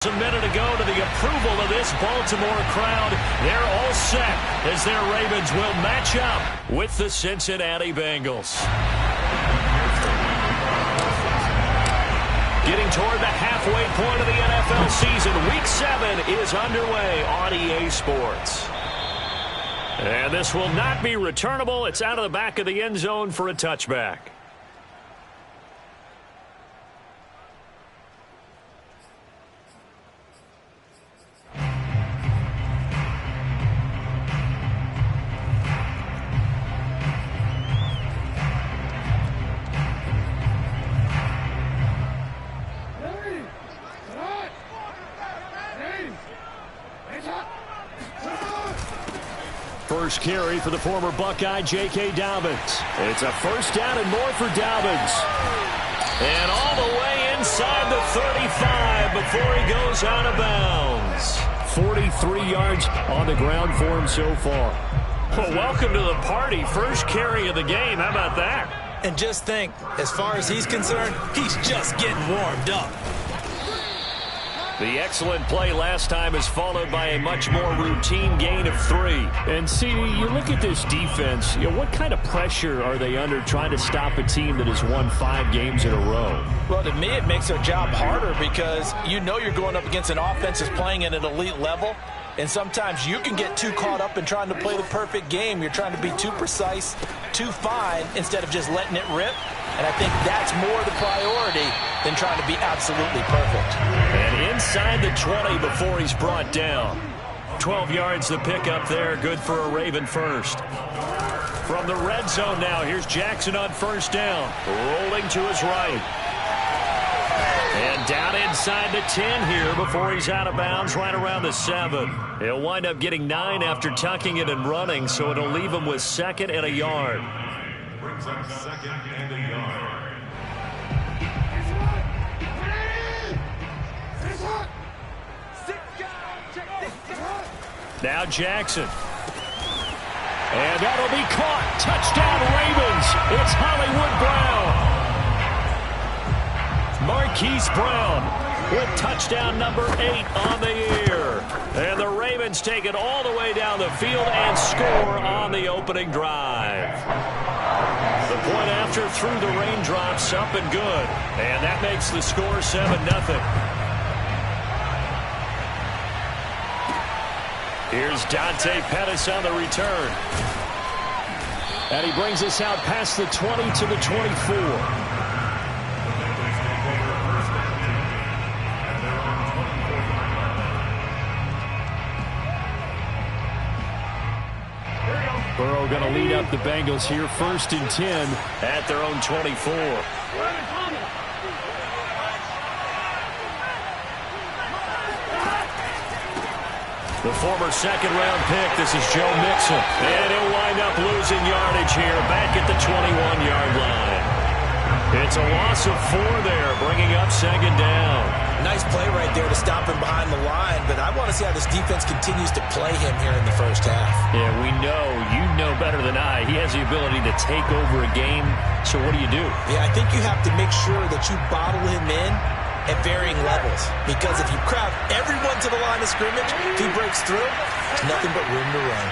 A minute ago to the approval of this Baltimore crowd. They're all set as their Ravens will match up with the Cincinnati Bengals. Getting toward the halfway point of the NFL season, Week 7 is underway on EA Sports. And this will not be returnable. It's out of the back of the end zone for a touchback. First carry for the former Buckeye, J.K. Dobbins. It's a first down and more for Dobbins. And all the way inside the 35 before he goes out of bounds. 43 yards on the ground for him so far. Well, welcome to the party. First carry of the game. How about that? And just think, as far as he's concerned, he's just getting warmed up. The excellent play last time is followed by a much more routine gain of 3. And, CD, you look at this defense, what kind of pressure are they under trying to stop a team that has won 5 games in a row? Well, to me, it makes their job harder because you know you're going up against an offense that's playing at an elite level. And sometimes you can get too caught up in trying to play the perfect game. You're trying to be too precise, too fine, instead of just letting it rip. And I think that's more the priority than trying to be absolutely perfect. And inside the 20 before he's brought down. 12 yards the pickup there. Good for a Raven first. From the red zone now, here's Jackson on first down. Rolling to his right. And down inside the 10 here before he's out of bounds right around the 7. He'll wind up getting 9 after tucking it and running, so it'll leave him with 2nd and a yard. Brings up 2nd and a yard. Now Jackson. And that'll be caught. Touchdown Ravens. It's Hollywood Brown. Marquise Brown with touchdown number 8 on the year. And the Ravens take it all the way down the field and score on the opening drive. The point after through the raindrops, up and good. And that makes the score 7-0. Here's Dante Pettis on the return. And he brings us out past the 20 to the 24. Burrow going to lead up the Bengals here, 1st and 10 at their own 24. The former 2nd-round pick, this is Joe Mixon. And he'll wind up losing yardage here, back at the 21-yard line. It's a loss of 4 there, bringing up 2nd down. Nice play right there to stop him behind the line, but I want to see how this defense continues to play him here in the first half. Yeah, we know, you know better than I, he has the ability to take over a game, so what do you do? Yeah, I think you have to make sure that you bottle him in at varying levels, because if you crowd everyone to the line of scrimmage, if he breaks through, there's nothing but room to run.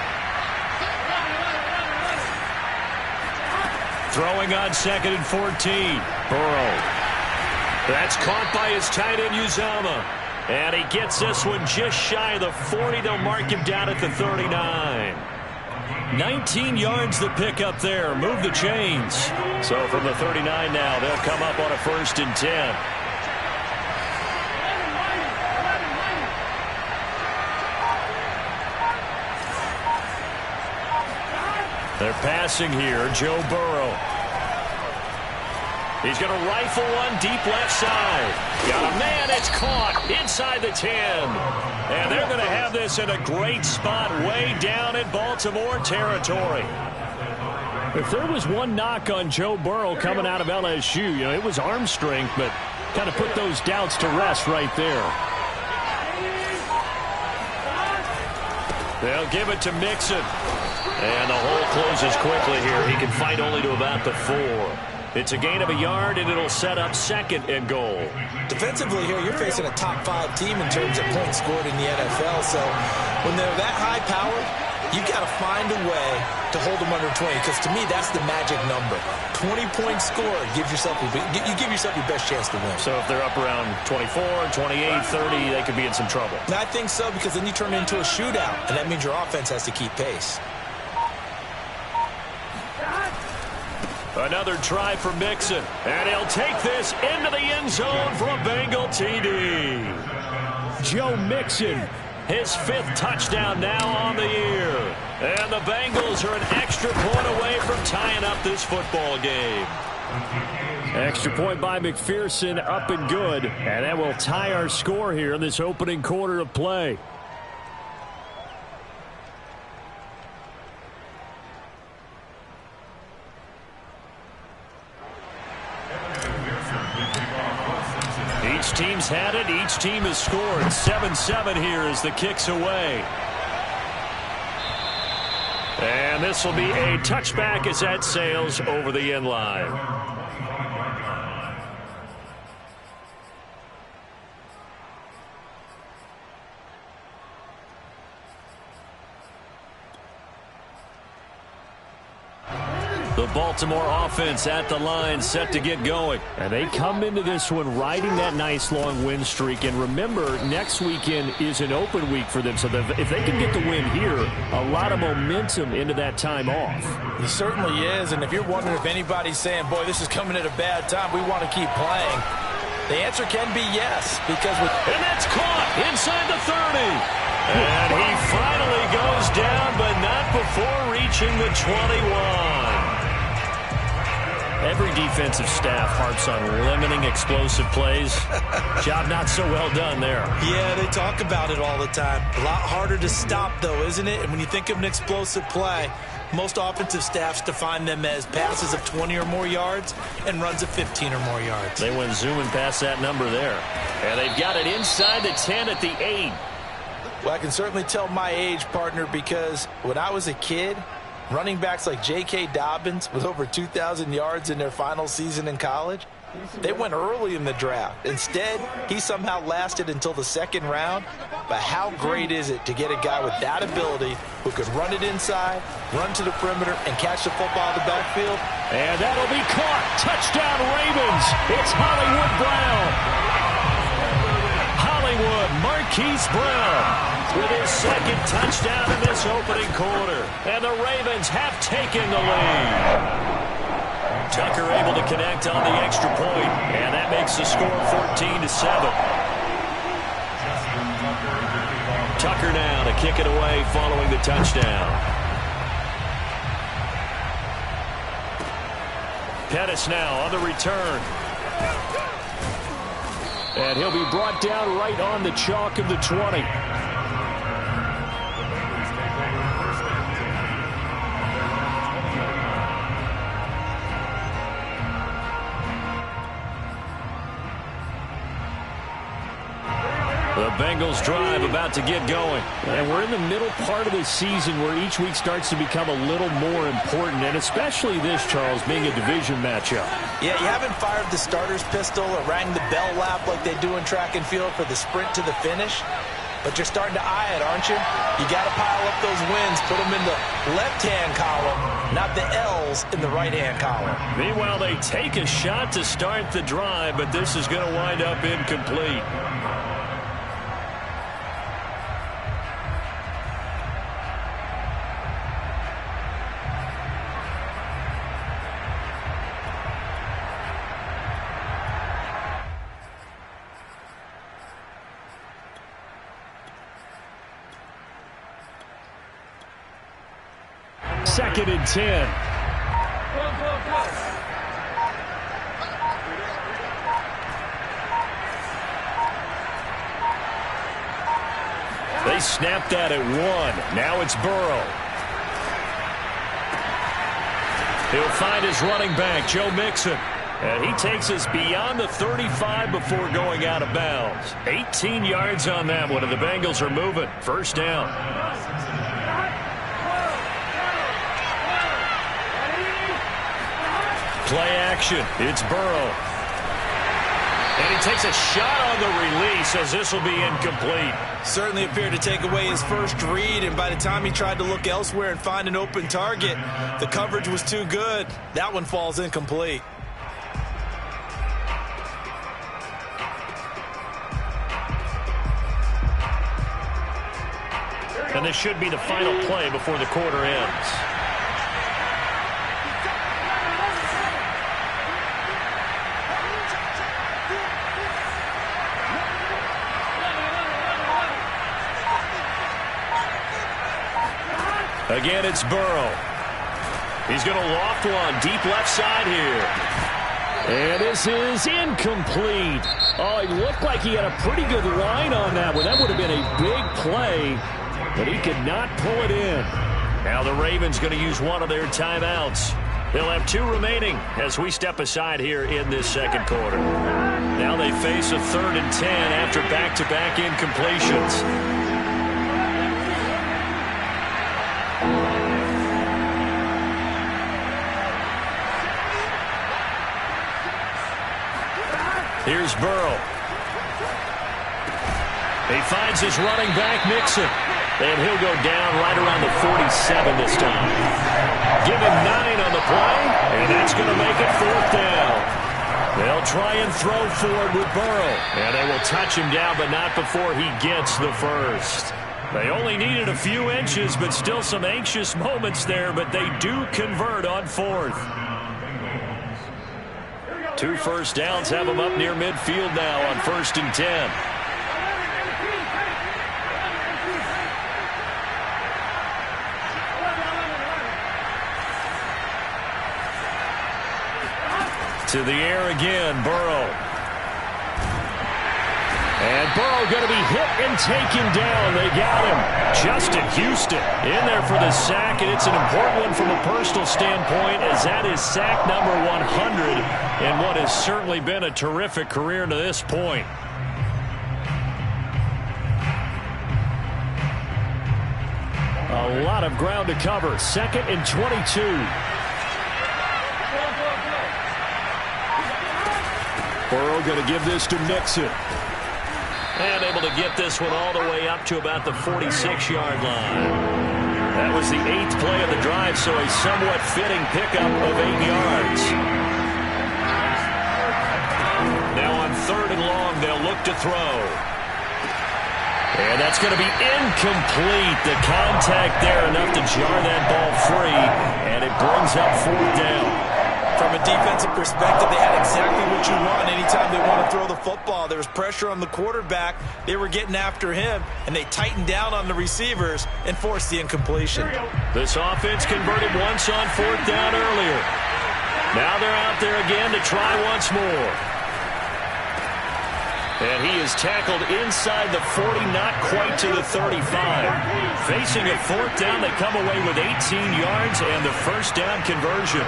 Throwing on 2nd and 14. Burrow. That's caught by his tight end, Uzama. And he gets this one just shy of the 40. They'll mark him down at the 39. 19 yards the pick up there. Move the chains. So from the 39 now, they'll come up on a 1st and 10. They're passing here, Joe Burrow. He's going to rifle one deep left side. Got a man, it's caught inside the 10. And they're going to have this in a great spot way down in Baltimore territory. If there was one knock on Joe Burrow coming out of LSU, it was arm strength, but kind of put those doubts to rest right there. They'll give it to Mixon. And the hole closes quickly here. He can fight only to about the 4. It's a gain of a yard, and it'll set up 2nd and goal. Defensively here, you're facing a top-5 team in terms of points scored in the NFL. So when they're that high-powered, you've got to find a way to hold them under 20, because to me, that's the magic number. 20 points scored, you give yourself your best chance to win. So if they're up around 24, 28, 30, they could be in some trouble. And I think so, because then you turn it into a shootout, and that means your offense has to keep pace. Another try for Mixon, and he'll take this into the end zone for a Bengal TD. Joe Mixon, his 5th touchdown now on the year. And the Bengals are an extra point away from tying up this football game. Extra point by McPherson, up and good. And that will tie our score here in this opening quarter of play. Each team's had it. Each team has scored. 7-7 here as the kick's away. And this will be a touchback as that sails over the end line. The Baltimore offense at the line, set to get going. And they come into this one riding that nice long win streak. And remember, next weekend is an open week for them. So if they can get the win here, a lot of momentum into that time off. It certainly is. And if you're wondering if anybody's saying, boy, this is coming at a bad time, we want to keep playing, the answer can be yes. And that's caught inside the 30. And he finally goes down, but not before reaching the 21. Every defensive staff harps on limiting explosive plays. Job not so well done there. Yeah, they talk about it all the time. A lot harder to stop, though, isn't it? And when you think of an explosive play, most offensive staffs define them as passes of 20 or more yards and runs of 15 or more yards. They went zooming past that number there. And they've got it inside the 10 at the 8. Well, I can certainly tell my age, partner, because when I was a kid, running backs like J.K. Dobbins with over 2,000 yards in their final season in college, they went early in the draft. Instead, he somehow lasted until the 2nd round. But how great is it to get a guy with that ability who could run it inside, run to the perimeter, and catch the football in the backfield? And that'll be caught. Touchdown, Ravens. It's Hollywood Brown. Hollywood Marquise Brown with his 2nd touchdown in this opening quarter. And the Ravens have taken the lead. Tucker able to connect on the extra point, and that makes the score 14-7. Tucker now to kick it away following the touchdown. Pettis now on the return. And he'll be brought down right on the chalk of the 20. The Bengals drive about to get going. And we're in the middle part of the season where each week starts to become a little more important, and especially this, Charles, being a division matchup. Yeah, you haven't fired the starter's pistol or rang the bell lap like they do in track and field for the sprint to the finish, but you're starting to eye it, aren't you? You got to pile up those wins, put them in the left-hand column, not the L's in the right-hand column. Meanwhile, they take a shot to start the drive, but this is going to wind up incomplete. Second and 10. They snapped that at 1. Now it's Burrow. He'll find his running back, Joe Mixon. And he takes us beyond the 35 before going out of bounds. 18 yards on that one, and the Bengals are moving. First down. Play action. It's Burrow. And he takes a shot on the release as this will be incomplete. Certainly appeared to take away his first read, and by the time he tried to look elsewhere and find an open target, the coverage was too good. That one falls incomplete. And this should be the final play before the quarter ends. Again, it's Burrow. He's going to loft one deep left side here. And this is incomplete. Oh, he looked like he had a pretty good line on that one. That would have been a big play, but he could not pull it in. Now the Ravens going to use one of their timeouts. They'll have 2 remaining as we step aside here in this second quarter. Now they face a 3rd and 10 after back-to-back incompletions. Here's Burrow. He finds his running back, Mixon. And he'll go down right around the 47 this time. Give him 9 on the play, and that's going to make it 4th down. They'll try and throw forward with Burrow. And they will touch him down, but not before he gets the first. They only needed a few inches, but still some anxious moments there, but they do convert on 4th. 2 first downs have them up near midfield now on 1st and 10. To the air again, Burrow. And Burrow going to be hit and taken down. They got him. Justin Houston in there for the sack, and it's an important one from a personal standpoint, as that is sack number 100 in what has certainly been a terrific career to this point. A lot of ground to cover. 2nd and 22. Burrow going to give this to Mixon. And able to get this one all the way up to about the 46-yard line. That was the 8th play of the drive, so a somewhat fitting pickup of 8 yards. Now on 3rd and long, they'll look to throw. And that's going to be incomplete. The contact there enough to jar that ball free, and it brings up 4th down. From a defensive perspective, they had exactly what you want anytime they want to throw the football. There was pressure on the quarterback. They were getting after him, and they tightened down on the receivers and forced the incompletion. This offense converted once on 4th down earlier. Now they're out there again to try once more. And he is tackled inside the 40, not quite to the 35. Facing a 4th down, they come away with 18 yards and the first down conversion.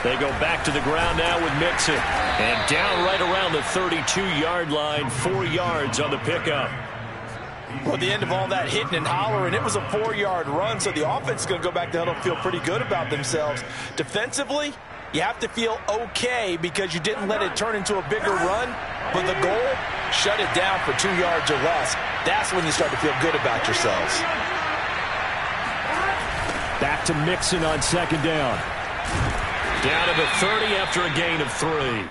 They go back to the ground now with Mixon. And down right around the 32-yard line, 4 yards on the pickup. Well, at the end of all that hitting and hollering, it was a 4-yard run, so the offense is going to go back to huddle and feel pretty good about themselves. Defensively, you have to feel okay because you didn't let it turn into a bigger run, but the goal, shut it down for 2 yards or less. That's when you start to feel good about yourselves. Back to Mixon on 2nd down. Down to the 30 after a gain of 3.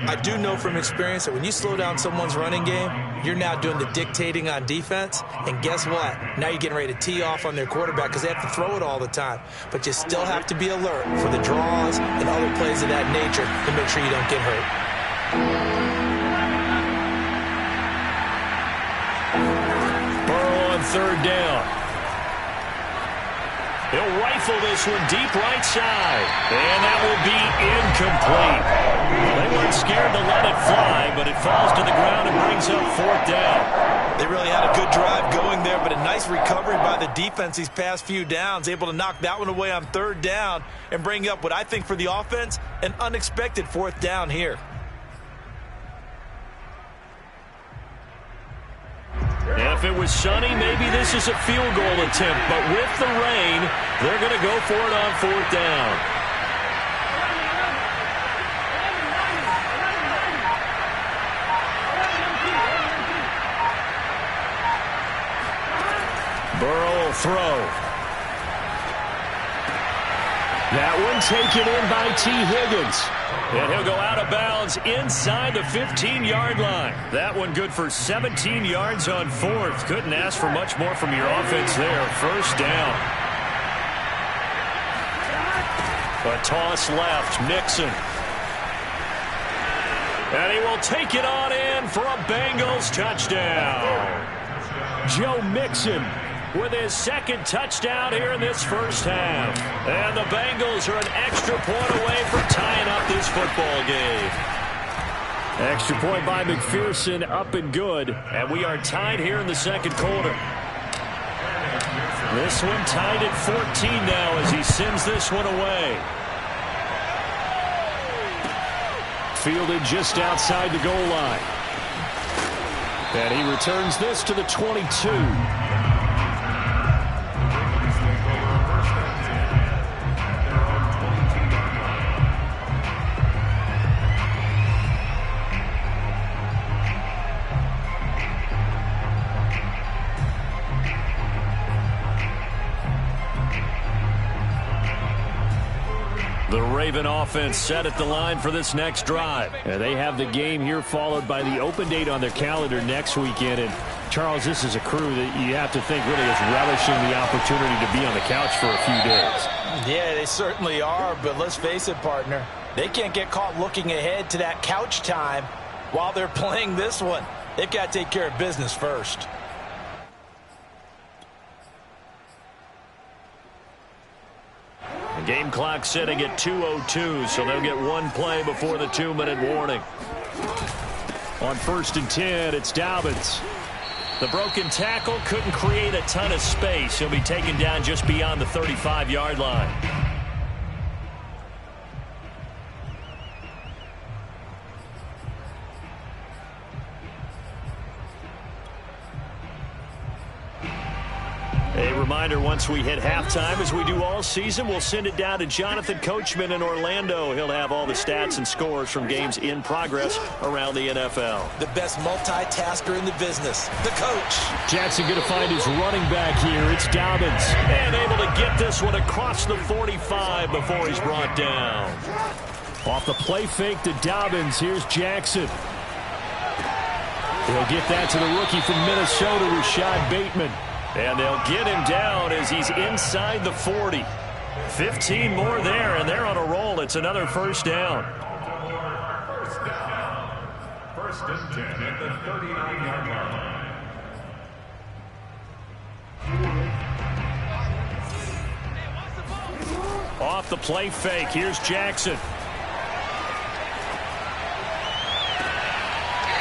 I do know from experience that when you slow down someone's running game, you're now doing the dictating on defense. And guess what? Now you're getting ready to tee off on their quarterback because they have to throw it all the time. But you still have to be alert for the draws and other plays of that nature to make sure you don't get hurt. Burrow on 3rd down. He'll rifle this one deep right side. And that will be incomplete. They weren't scared to let it fly, but it falls to the ground and brings up 4th down. They really had a good drive going there, but a nice recovery by the defense these past few downs, able to knock that one away on 3rd down and bring up what I think for the offense, an unexpected 4th down here. If it was sunny, maybe this is a field goal attempt. But with the rain, they're going to go for it on 4th down. Burrow will throw. That one taken in by T. Higgins. And he'll go out of bounds inside the 15-yard line. That one good for 17 yards on 4th. Couldn't ask for much more from your offense there. 1st down. A toss left. Mixon. And he will take it on in for a Bengals touchdown. Joe Mixon with his 2nd touchdown here in this 1st half. And the Bengals are an extra point away from tying up this football game. Extra point by McPherson, up and good. And we are tied here in the 2nd quarter. This one tied at 14 now as he sends this one away. Fielded just outside the goal line. And he returns this to the 22. The Raven offense set at the line for this next drive. And they have the game here followed by the open date on their calendar next weekend. And, Charles, this is a crew that you have to think really is relishing the opportunity to be on the couch for a few days. Yeah, they certainly are. But let's face it, partner, they can't get caught looking ahead to that couch time while they're playing this one. They've got to take care of business first. The game clock sitting at 2:02, so they'll get one play before the 2-minute warning. On 1st and 10, it's Dobbins. The broken tackle couldn't create a ton of space. He'll be taken down just beyond the 35-yard line. A reminder, once we hit halftime, as we do all season, we'll send it down to Jonathan Coachman in Orlando. He'll have all the stats and scores from games in progress around the NFL. The best multitasker in the business, the coach. Jackson going to find his running back here. It's Dobbins. And able to get this one across the 45 before he's brought down. Off the play fake to Dobbins, here's Jackson. He'll get that to the rookie from Minnesota, Rashad Bateman. And they'll get him down as he's inside the 40. 15 more there, and they're on a roll. It's another 1st down. 1st and 10 at the 39-yard line. Off the play fake, here's Jackson.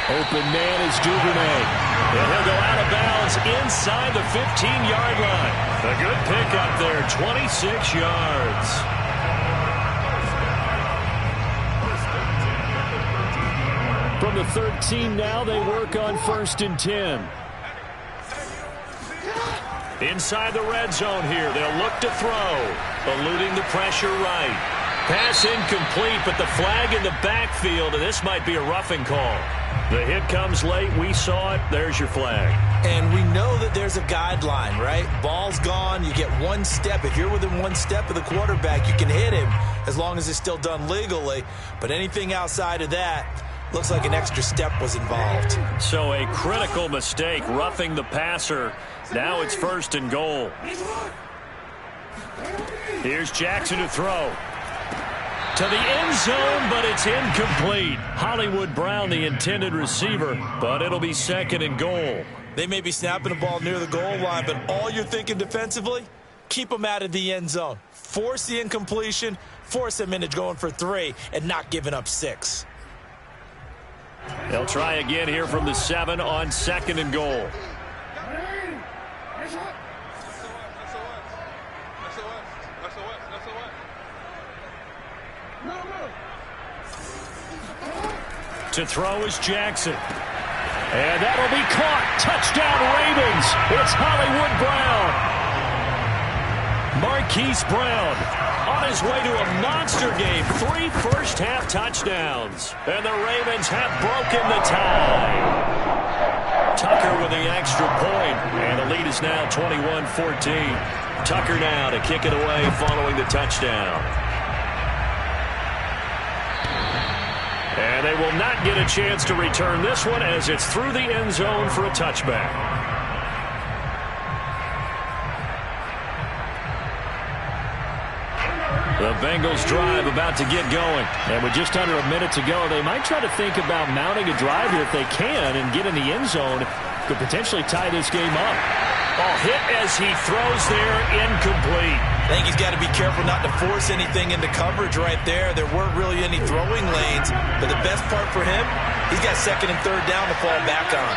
Open man is Duvernay. And he'll go out of bounds inside the 15-yard line. A good pickup there, 26 yards. From the 13 now, they work on 1st and 10. Inside the red zone here, they'll look to throw. Eluding the pressure right. Pass incomplete, but the flag in the backfield, and this might be a roughing call. The hit comes late. We saw it. There's your flag. And we know that there's a guideline, right? Ball's gone. You get one step. If you're within one step of the quarterback, you can hit him as long as it's still done legally. But anything outside of that, looks like an extra step was involved. So a critical mistake, roughing the passer. Now it's 1st and goal. Here's Jackson to throw. To the end zone, but it's incomplete. Hollywood Brown, the intended receiver, but it'll be 2nd and goal. They may be snapping the ball near the goal line, but all you're thinking defensively, keep them out of the end zone. Force the incompletion, force them into going for 3, and not giving up 6. They'll try again here from the 7 on 2nd and goal. To throw is Jackson. And that'll be caught. Touchdown, Ravens. It's Hollywood Brown. Marquise Brown on his way to a monster game. 3 first-half touchdowns. And the Ravens have broken the tie. Tucker with the extra point. And the lead is now 21-14. Tucker now to kick it away following the touchdown. And they will not get a chance to return this one as it's through the end zone for a touchback. The Bengals drive about to get going. And with just under a minute to go, they might try to think about mounting a drive here if they can and get in the end zone. Could potentially tie this game up. Oh, hit as he throws there, incomplete. I think he's got to be careful not to force anything into coverage right there. There weren't really any throwing lanes. But the best part for him, he's got 2nd and 3rd down to fall back on.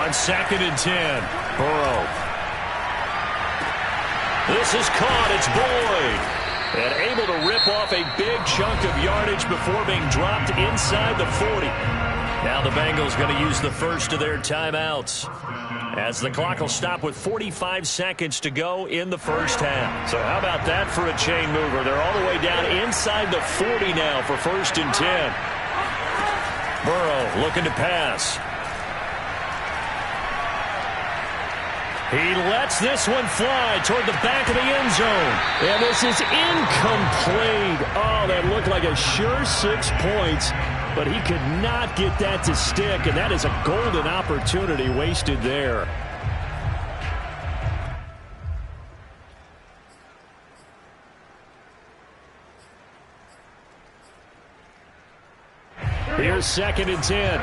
On 2nd and 10, Burrow. This is caught. It's Boyd. And able to rip off a big chunk of yardage before being dropped inside the 40. Now the Bengals going to use the first of their timeouts, as the clock will stop with 45 seconds to go in the first half. So how about that for a chain mover? They're all the way down inside the 40 now for 1st and 10. Burrow looking to pass. He lets this one fly toward the back of the end zone. And this is incomplete. Oh, that looked like a sure 6 points. But he could not get that to stick. And that is a golden opportunity wasted there. Here's 2nd and 10.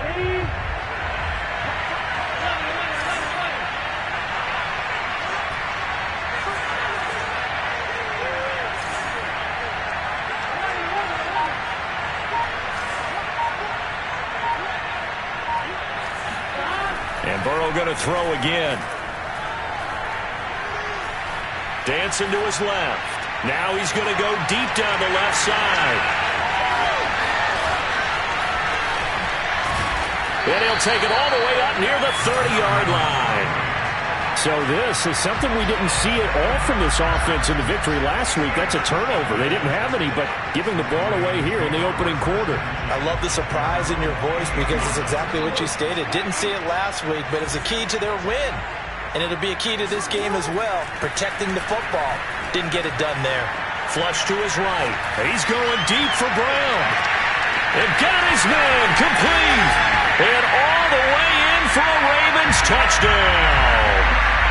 Burrow going to throw again. Dancing to his left. Now he's going to go deep down the left side. And he'll take it all the way up near the 30-yard line. So this is something we didn't see at all from this offense in the victory last week. That's a turnover. They didn't have any, but giving the ball away here in the opening quarter. I love the surprise in your voice because it's exactly what you stated. Didn't see it last week, but it's a key to their win. And it'll be a key to this game as well, protecting the football. Didn't get it done there. Flush to his right. He's going deep for Brown. And got his man complete. And all the way in for a Ravens touchdown.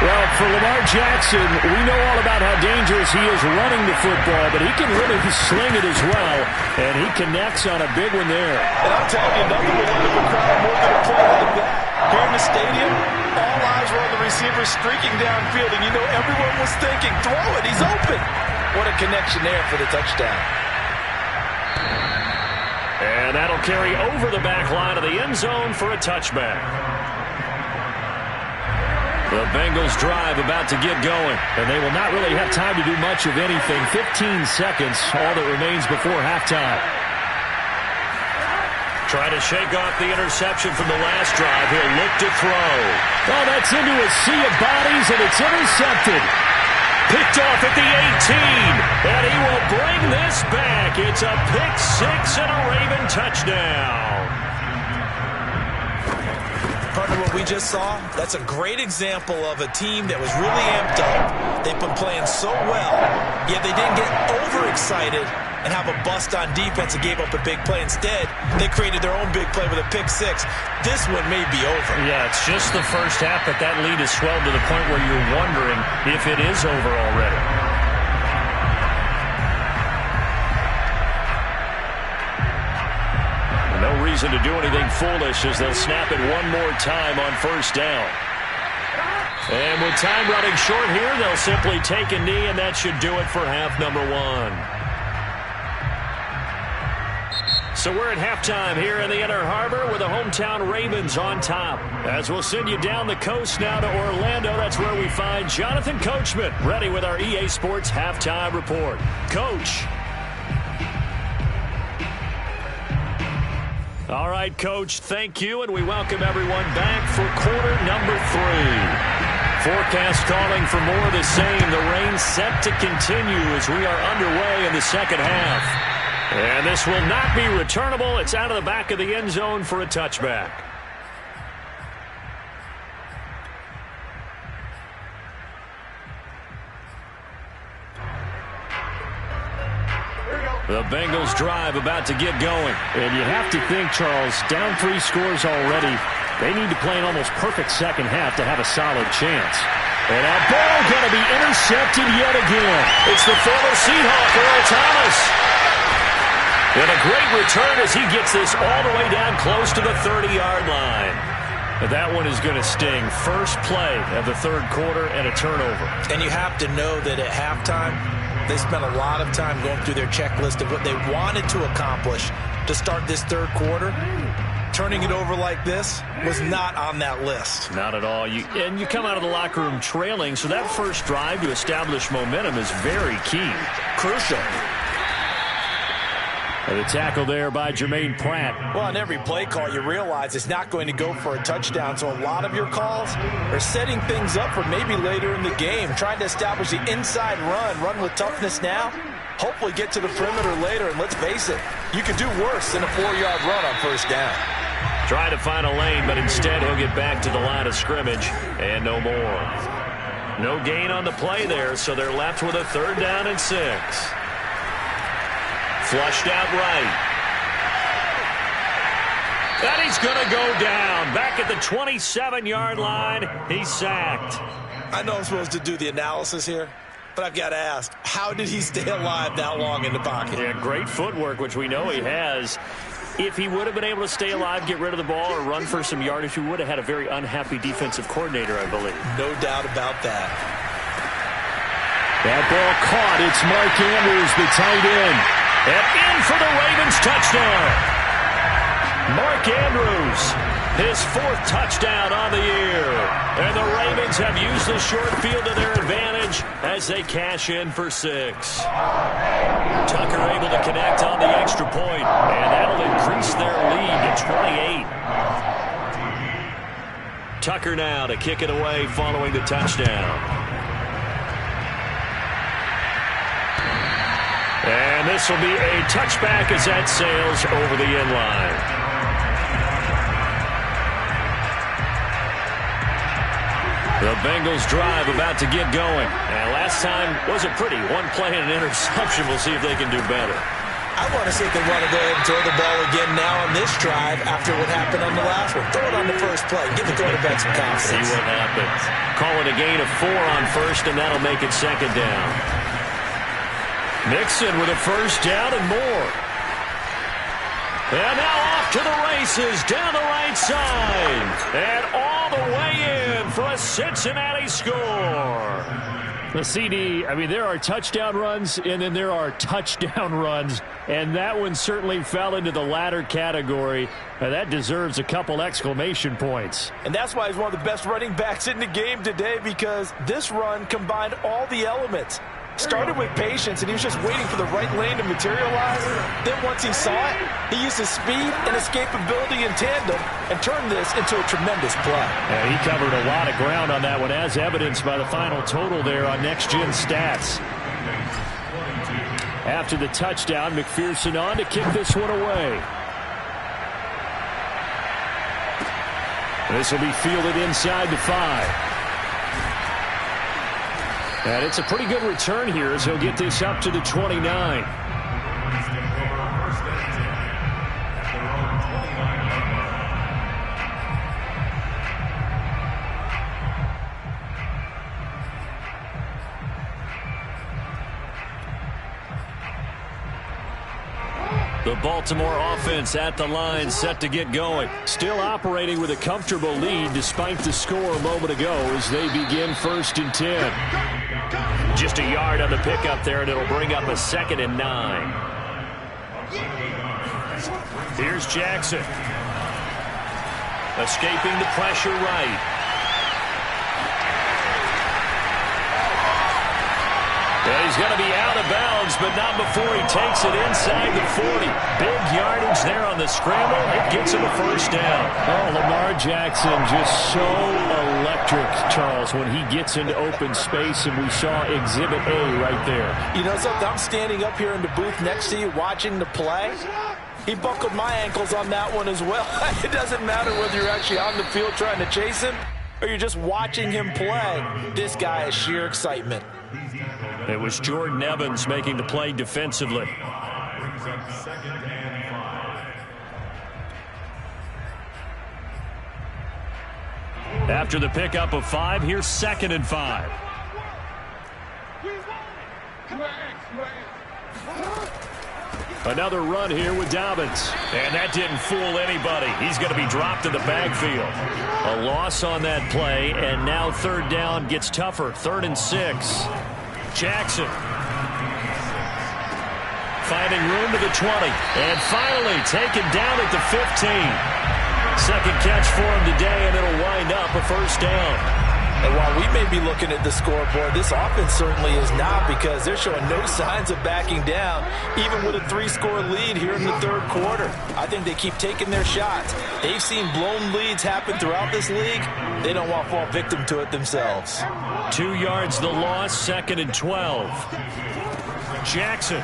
Well, for Lamar Jackson, we know all about how dangerous he is running the football, but he can really sling it as well, and he connects on a big one there. And I'm telling you, nothing will end up a crowd more than a play like that. Here in the stadium, all eyes were on the receiver streaking downfield, and you know everyone was thinking, throw it, he's open. What a connection there for the touchdown. And that'll carry over the back line of the end zone for a touchback. The Bengals drive about to get going, and they will not really have time to do much of anything. 15 seconds, all that remains before halftime. Try to shake off the interception from the last drive. He'll look to throw. Oh, that's into a sea of bodies, and it's intercepted. Picked off at the 18, and he will bring this back. It's a pick six and a Raven touchdown. Partner, what we just saw, that's a great example of a team that was really amped up. They've been playing so well, yet they didn't get overexcited and have a bust on defense and gave up a big play. Instead, they created their own big play with a pick six. This one may be over. Yeah, it's just the first half, but that lead has swelled to the point where you're wondering if it is over already. No reason to do anything foolish as they'll snap it one more time on first down. And with time running short here, they'll simply take a knee, and that should do it for half number one. So we're at halftime here in the Inner Harbor with the hometown Ravens on top. As we'll send you down the coast now to Orlando, that's where we find Jonathan Coachman ready with our EA Sports halftime report. Coach. All right, Coach, thank you, and we welcome everyone back for quarter number 3. Forecast calling for more of the same. The rain set to continue as we are underway in the second half. And this will not be returnable. It's out of the back of the end zone for a touchback. The Bengals drive about to get going. And you have to think, Charles, down 3 scores already. They need to play an almost perfect second half to have a solid chance. And that ball going to be intercepted yet again. It's the former Seahawk, Earl Thomas. And a great return as he gets this all the way down close to the 30-yard line. But that one is going to sting. First play of the third quarter and a turnover. And you have to know that at halftime, they spent a lot of time going through their checklist of what they wanted to accomplish to start this third quarter. Turning it over like this was not on that list. Not at all. And you come out of the locker room trailing, so that first drive to establish momentum is very key. Crucial. And the tackle there by Jermaine Pratt. Well, on every play call, you realize it's not going to go for a touchdown, so a lot of your calls are setting things up for maybe later in the game, trying to establish the inside run with toughness now, hopefully get to the perimeter later, and let's face it, you could do worse than a 4-yard run on first down. Try to find a lane, but instead he'll get back to the line of scrimmage, and no more. No gain on the play there, so they're left with a 3rd down and 6. Flushed out right. And he's going to go down. Back at the 27-yard line, he's sacked. I know I'm supposed to do the analysis here, but I've got to ask, how did he stay alive that long in the pocket? Yeah, great footwork, which we know he has. If he would have been able to stay alive, get rid of the ball, or run for some yardage, he would have had a very unhappy defensive coordinator, I believe. No doubt about that. That ball caught. It's Mark Andrews, the tight end. And in for the Ravens touchdown. Mark Andrews, his 4th touchdown on the year. And the Ravens have used the short field to their advantage as they cash in for 6. Tucker able to connect on the extra point, and that'll increase their lead to 28. Tucker now to kick it away following the touchdown. And this will be a touchback as that sails over the end line. The Bengals drive about to get going. And last time wasn't pretty. 1 play and an interception. We'll see if they can do better. I want to see if they want to go ahead and throw the ball again now on this drive after what happened on the last one. Throw it on the first play. Give the quarterback some confidence. See what happens. Call it a gain of 4 on first, and that'll make it 2nd down. Mixon with a 1st down and more. And now off to the races down the right side. And all the way in for a Cincinnati score. The CD, I mean, there are touchdown runs, and then there are touchdown runs. And that one certainly fell into the latter category. That deserves a couple exclamation points. And that's why he's one of the best running backs in the game today, because this run combined all the elements. Started with patience, and he was just waiting for the right lane to materialize. Then once he saw it, he used his speed and escapability in tandem and turned this into a tremendous play. Yeah, he covered a lot of ground on that one, as evidenced by the final total there on Next Gen Stats. After the touchdown, McPherson on to kick this one away. This will be fielded inside the 5. And it's a pretty good return here as he'll get this up to the 29. The Baltimore offense at the line, set to get going. Still operating with a comfortable lead despite the score a moment ago as they begin 1st and 10. Just a yard on the pickup there, and it'll bring up a 2nd and 9. Here's Jackson. Escaping the pressure right. And he's going to be out of bounds, but not before he takes it inside the 40. Big yardage there on the scramble. It gets him a first down. Oh, Lamar Jackson just so electric, Charles, when he gets into open space, and we saw Exhibit A right there. You know something? I'm standing up here in the booth next to you watching the play. He buckled my ankles on that one as well. It doesn't matter whether you're actually on the field trying to chase him or you're just watching him play. This guy is sheer excitement. It was Jordan Evans making the play defensively. After the pickup of 5, here's 2nd and 5. Another run here with Dobbins. And that didn't fool anybody. He's going to be dropped in the backfield. A loss on that play, and now 3rd down gets tougher. 3rd and 6. Jackson finding room to the 20, and finally taken down at the 15. Second catch for him today, and it'll wind up a first down. And while we may be looking at the scoreboard, this offense certainly is not, because they're showing no signs of backing down, even with a 3-score lead here in the 3rd quarter. I think they keep taking their shots. They've seen blown leads happen throughout this league. They don't want to fall victim to it themselves. 2 yards the loss, 2nd and 12. Jackson.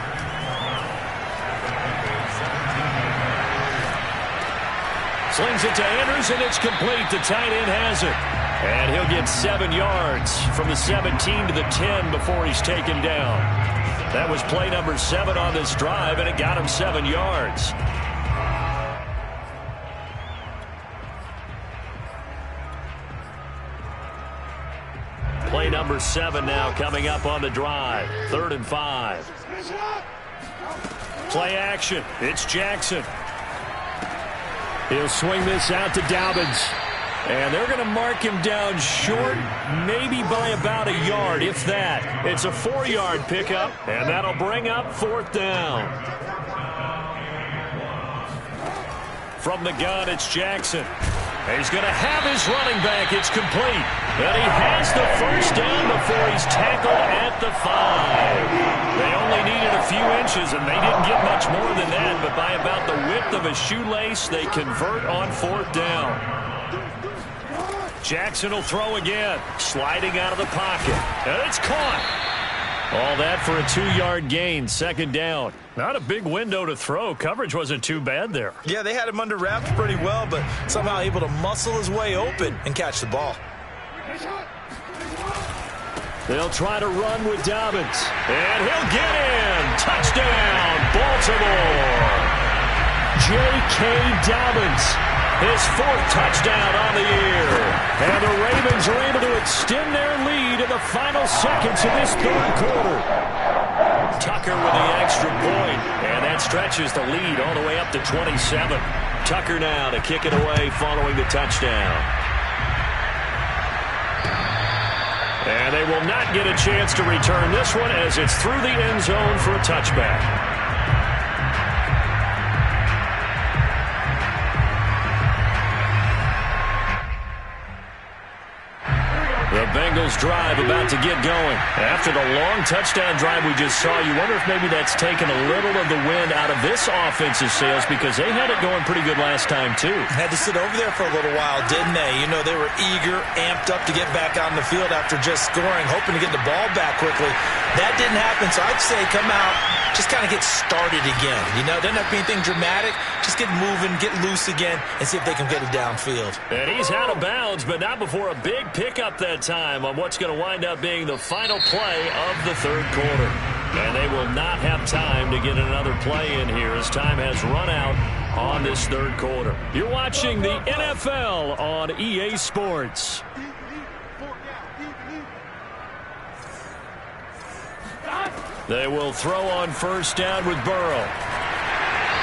Slings it to Andrews, and it's complete. The tight end has it. And he'll get 7 yards from the 17 to the 10 before he's taken down. That was play number 7 on this drive, and it got him 7 yards. Play number 7 now coming up on the drive. 3rd and 5. Play action. It's Jackson. He'll swing this out to Dobbins. And they're going to mark him down short, maybe by about a yard, if that. It's a 4-yard pickup, and that'll bring up 4th down. From the gun, it's Jackson. He's going to have his running back. It's complete. And he has the first down before he's tackled at the 5. They only needed a few inches, and they didn't get much more than that. But by about the width of a shoelace, they convert on 4th down. Jackson will throw again, sliding out of the pocket. And it's caught. All that for a 2-yard gain, 2nd down. Not a big window to throw. Coverage wasn't too bad there. Yeah, they had him under wraps pretty well, but somehow able to muscle his way open and catch the ball. They'll try to run with Dobbins. And he'll get in. Touchdown, Baltimore. J.K. Dobbins. His 4th touchdown on the year. And the Ravens are able to extend their lead in the final seconds of this 3rd quarter. Tucker with the extra point, and that stretches the lead all the way up to 27. Tucker now to kick it away following the touchdown. And they will not get a chance to return this one as it's through the end zone for a touchback. The Bengals drive about to get going. After the long touchdown drive we just saw, you wonder if maybe that's taken a little of the wind out of this offensive sails, because they had it going pretty good last time too. Had to sit over there for a little while, didn't they? You know, they were eager, amped up to get back on the field after just scoring, hoping to get the ball back quickly. That didn't happen, so I'd say come out, just kind of get started again. You know, doesn't have to be anything dramatic. Just get moving, get loose again, and see if they can get it downfield. And he's out of bounds, but not before a big pickup that time on what's going to wind up being the final play of the 3rd quarter. And they will not have time to get another play in here as time has run out on this 3rd quarter. You're watching the NFL on EA Sports. They will throw on 1st down with Burrow.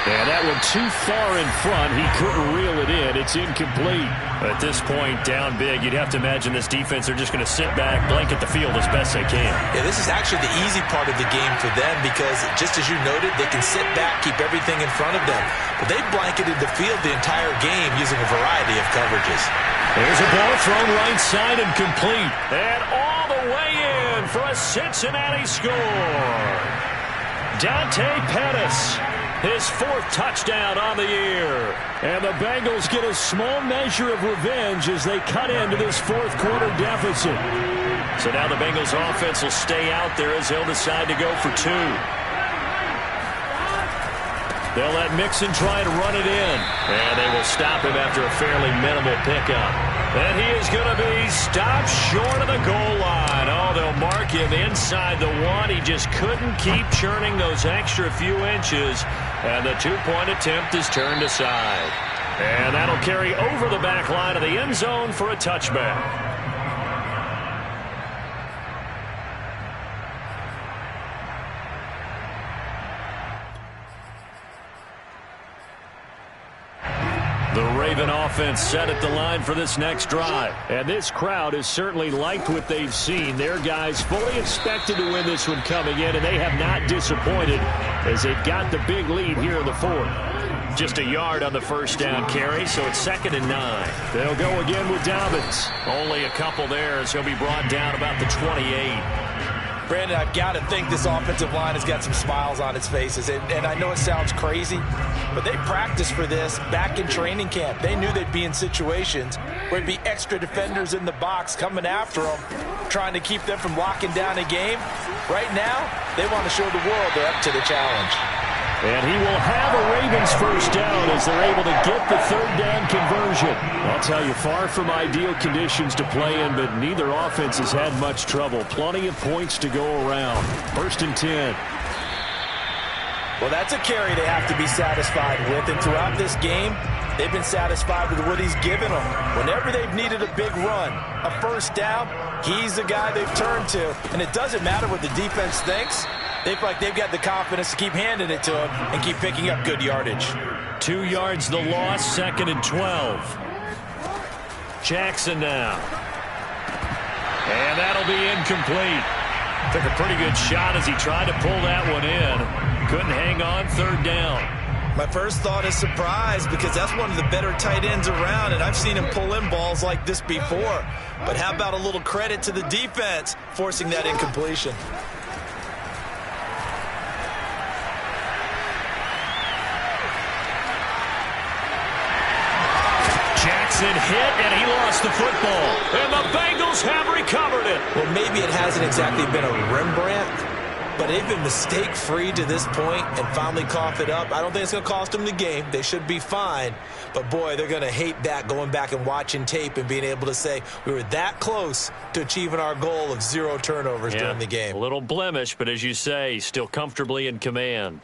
And that one too far in front. He couldn't reel it in. It's incomplete. At this point, down big, you'd have to imagine this defense are just going to sit back, blanket the field as best they can. Yeah, this is actually the easy part of the game for them because, just as you noted, they can sit back, keep everything in front of them. But they blanketed the field the entire game using a variety of coverages. There's a ball thrown right side and complete. And all the way in for a Cincinnati score. Dante Pettis. His fourth touchdown on the year. And the Bengals get a small measure of revenge as they cut into this fourth quarter deficit. So now the Bengals offense will stay out there as they'll decide to go for two. They'll let Mixon try and run it in. And they will stop him after a fairly minimal pickup. And he is going to be stopped short of the goal line. Oh, they'll mark him inside the one. He just couldn't keep churning those extra few inches. And the two-point attempt is turned aside. And that'll carry over the back line of the end zone for a touchback. The Raven offense set at the line for this next drive. And this crowd has certainly liked what they've seen. Their guys fully expected to win this one coming in, and they have not disappointed as they've got the big lead here in the fourth. Just a yard on the first down carry, so it's 2nd and 9. They'll go again with Dobbins. Only a couple there as he'll be brought down about the 28. Brandon, I've got to think this offensive line has got some smiles on its faces. And I know it sounds crazy, but they practiced for this back in training camp. They knew they'd be in situations where there'd be extra defenders in the box coming after them, trying to keep them from locking down a game. Right now, they want to show the world they're up to the challenge. And he will have a Ravens first down as they're able to get the third down conversion. I'll tell you, far from ideal conditions to play in, but neither offense has had much trouble. Plenty of points to go around. 1st and 10. Well, that's a carry they have to be satisfied with, and throughout this game, they've been satisfied with what he's given them. Whenever they've needed a big run, a first down, he's the guy they've turned to. And it doesn't matter what the defense thinks. They feel like they've got the confidence to keep handing it to him and keep picking up good yardage. 2 yards the loss, 2nd and 12. Jackson now. And that'll be incomplete. Took a pretty good shot as he tried to pull that one in. Couldn't hang on, 3rd down. My first thought is surprise because that's one of the better tight ends around, and I've seen him pull in balls like this before. But how about a little credit to the defense forcing that incompletion? Jackson hit, and he lost the football. And the Bengals have recovered it. Well, maybe it hasn't exactly been a Rembrandt, but they've been mistake-free to this point and finally cough it up. I don't think it's going to cost them the game. They should be fine. But, boy, they're going to hate that, going back and watching tape and being able to say we were that close to achieving our goal of 0 turnovers during the game. A little blemish, but as you say, still comfortably in command.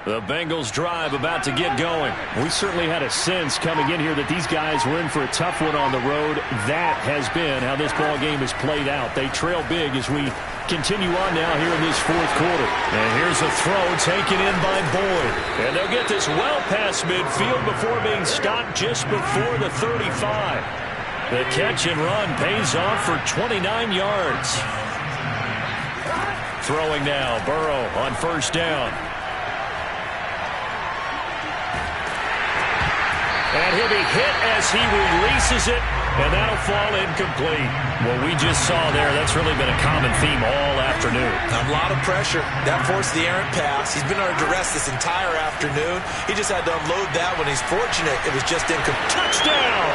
The Bengals drive about to get going. We certainly had a sense coming in here that these guys were in for a tough one on the road. That has been how this ball game has played out. They trail big as we continue on now here in this fourth quarter. And here's a throw taken in by Boyd. And they'll get this well past midfield before being stopped just before the 35. The catch and run pays off for 29 yards. Throwing now, Burrow on first down. And he'll be hit as he releases it, and that'll fall incomplete. What we just saw there, that's really been a common theme all afternoon. A lot of pressure. That forced the errant pass. He's been under duress this entire afternoon. He just had to unload that when he's fortunate. It was just incomplete. Touchdown!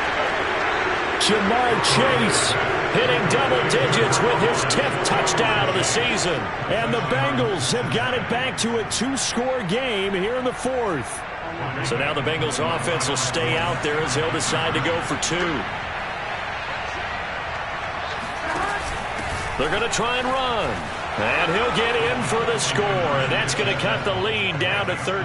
Jamar Chase hitting double digits with his 10th touchdown of the season. And the Bengals have got it back to a 2-score game here in the fourth. So now the Bengals offense will stay out there as they'll decide to go for 2. They're going to try and run. And he'll get in for the score. And that's going to cut the lead down to 13.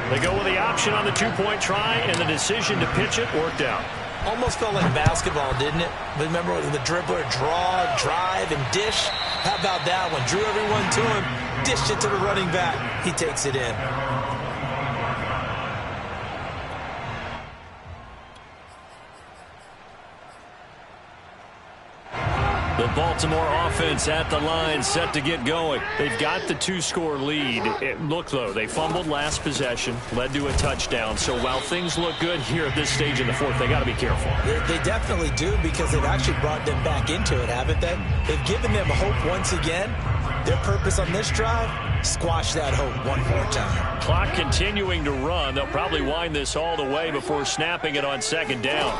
They go with the option on the 2-point try, and the decision to pitch it worked out. Almost felt like basketball, didn't it? Remember the dribbler, draw, drive, and dish? How about that one? Drew everyone to him, dished it to the running back. He takes it in. The Baltimore offense at the line, set to get going. They've got the 2-score lead. Look, though, they fumbled last possession, led to a touchdown. So while things look good here at this stage in the fourth, they got to be careful. They definitely do, because they've actually brought them back into it, haven't they? They've given them hope once again. Their purpose on this drive, squash that hope one more time. Clock continuing to run. They'll probably wind this all the way before snapping it on second down.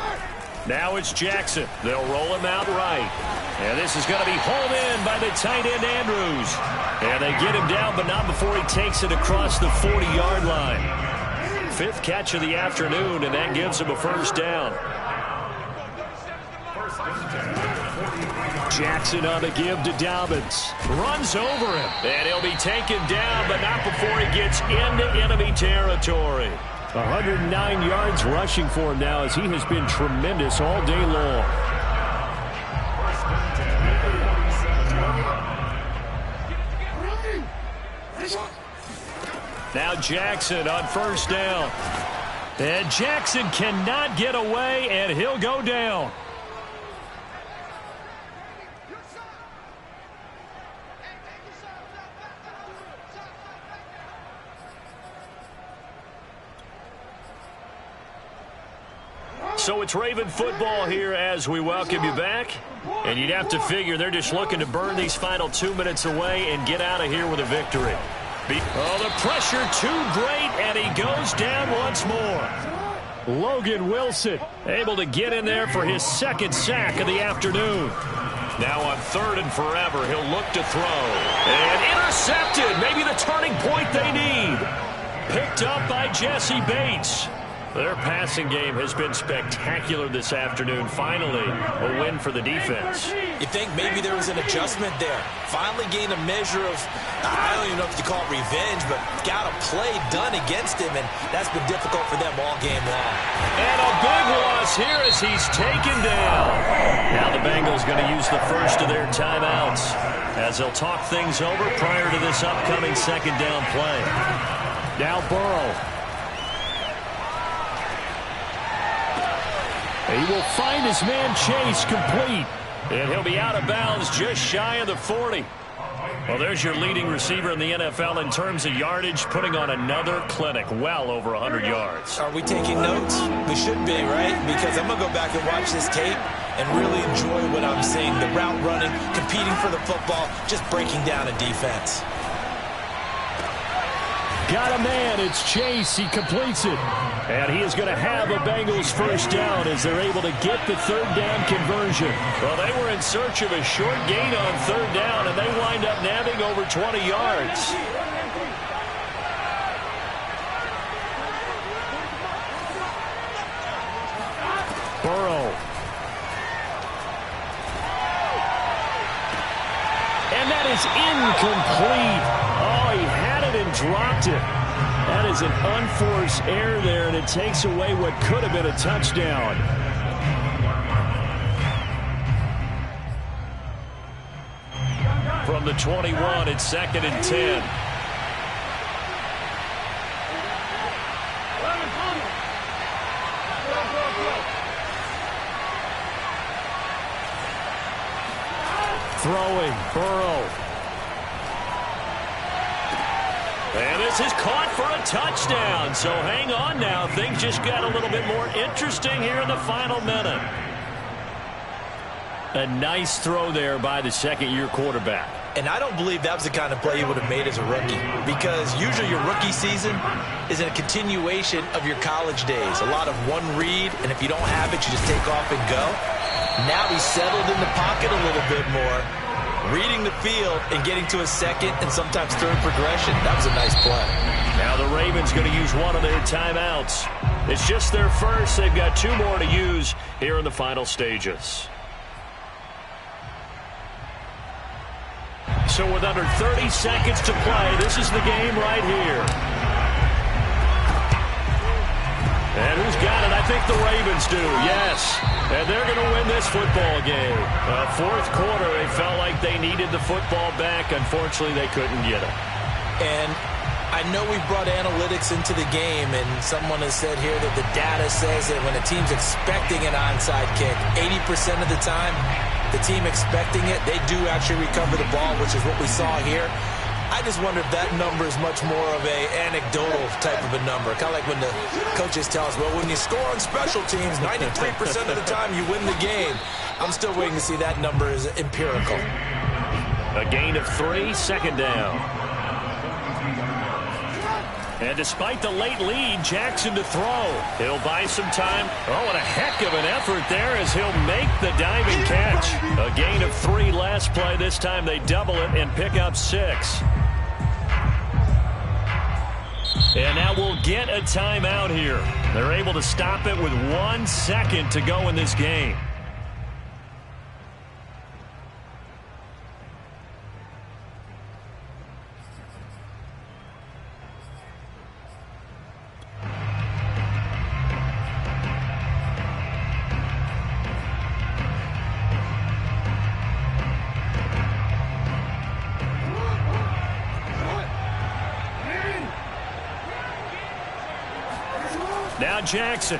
Now it's Jackson. They'll roll him out right. And this is going to be hauled in by the tight end, Andrews. And they get him down, but not before he takes it across the 40-yard line. Fifth catch of the afternoon, and that gives him a first down. Jackson on the give to Dobbins. Runs over him. And he'll be taken down, but not before he gets into enemy territory. 109 yards rushing for him now, as he has been tremendous all day long. Now Jackson on first down. And Jackson cannot get away, and he'll go down. So it's Raven football here as we welcome you back. And you'd have to figure they're just looking to burn these final 2 minutes away and get out of here with a victory. Oh, the pressure too great, and he goes down once more. Logan Wilson able to get in there for his second sack of the afternoon. Now on third and forever, he'll look to throw. And intercepted. Maybe the turning point they need. Picked up by Jesse Bates. Their passing game has been spectacular this afternoon. Finally, a win for the defense. You think maybe there was an adjustment there. Finally gained a measure of, I don't even know if you call it revenge, but got a play done against him, and that's been difficult for them all game long. And a big loss here as he's taken down. Now the Bengals going to use the first of their timeouts as they'll talk things over prior to this upcoming second down play. Now Burrow. He will find his man Chase complete. And he'll be out of bounds just shy of the 40. Well, there's your leading receiver in the NFL in terms of yardage, putting on another clinic, well over 100 yards. Are we taking notes? We should be, right? Because I'm going to go back and watch this tape and really enjoy what I'm seeing. The route running, competing for the football, just breaking down a defense. Got a man. It's Chase. He completes it. And he is going to have a Bengals first down as they're able to get the third down conversion. Well, they were in search of a short gain on third down, and they wind up nabbing over 20 yards. Burrow. And that is incomplete. Oh, he had it and dropped it. That is an unforced error there, and it takes away what could have been a touchdown. From the 21, it's 2nd and 10. Throwing, Burrow. And this is caught for a touchdown. So hang on now. Things just got a little bit more interesting here in the final minute. A nice throw there by the second-year quarterback. And I don't believe that was the kind of play you would have made as a rookie, because usually your rookie season is a continuation of your college days. A lot of one read, and if you don't have it, you just take off and go. Now he's settled in the pocket a little bit more, reading the field and getting to a second and sometimes third progression. That was a nice play. Now the Ravens going to use one of their timeouts. It's just their first. They've got 2 more to use here in the final stages. So with under 30 seconds to play, this is the game right here. And who's got it? I think the Ravens do, yes. And they're going to win this football game. Fourth quarter, they felt like they needed the football back. Unfortunately, they couldn't get it. And I know we've brought analytics into the game, and someone has said here that the data says that when a team's expecting an onside kick, 80% of the time, the team expecting it, they do actually recover the ball, which is what we saw here. I just wonder if that number is much more of a anecdotal type of a number. Kind of like when the coaches tell us, well, when you score on special teams, 93% of the time you win the game. I'm still waiting to see that number is empirical. A gain of 3, second down. And despite the late lead, Jackson to throw. He'll buy some time. Oh, and a heck of an effort there as he'll make the diving catch. A gain of 3 last play. This time they double it and pick up 6. And now we'll get a timeout here. They're able to stop it with 1 second to go in this game. Now Jackson.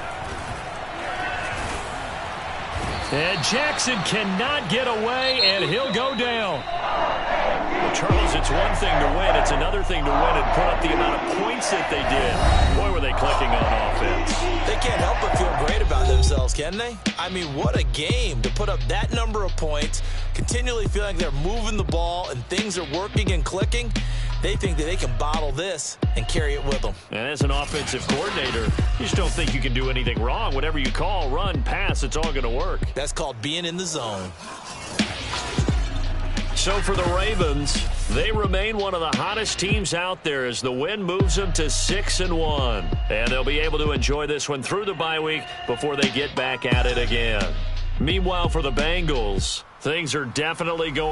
And Jackson cannot get away, and he'll go down. Well, Charles, it's one thing to win. It's another thing to win and put up the amount of points that they did. Boy, were they clicking on offense. They can't help but feel great about themselves, can they? I mean, what a game to put up that number of points, continually feeling they're moving the ball and things are working and clicking. They think that they can bottle this and carry it with them. And as an offensive coordinator, you just don't think you can do anything wrong. Whatever you call, run, pass, it's all going to work. That's called being in the zone. So for the Ravens, they remain one of the hottest teams out there as the win moves them to 6-1. And they'll be able to enjoy this one through the bye week before they get back at it again. Meanwhile, for the Bengals, things are definitely going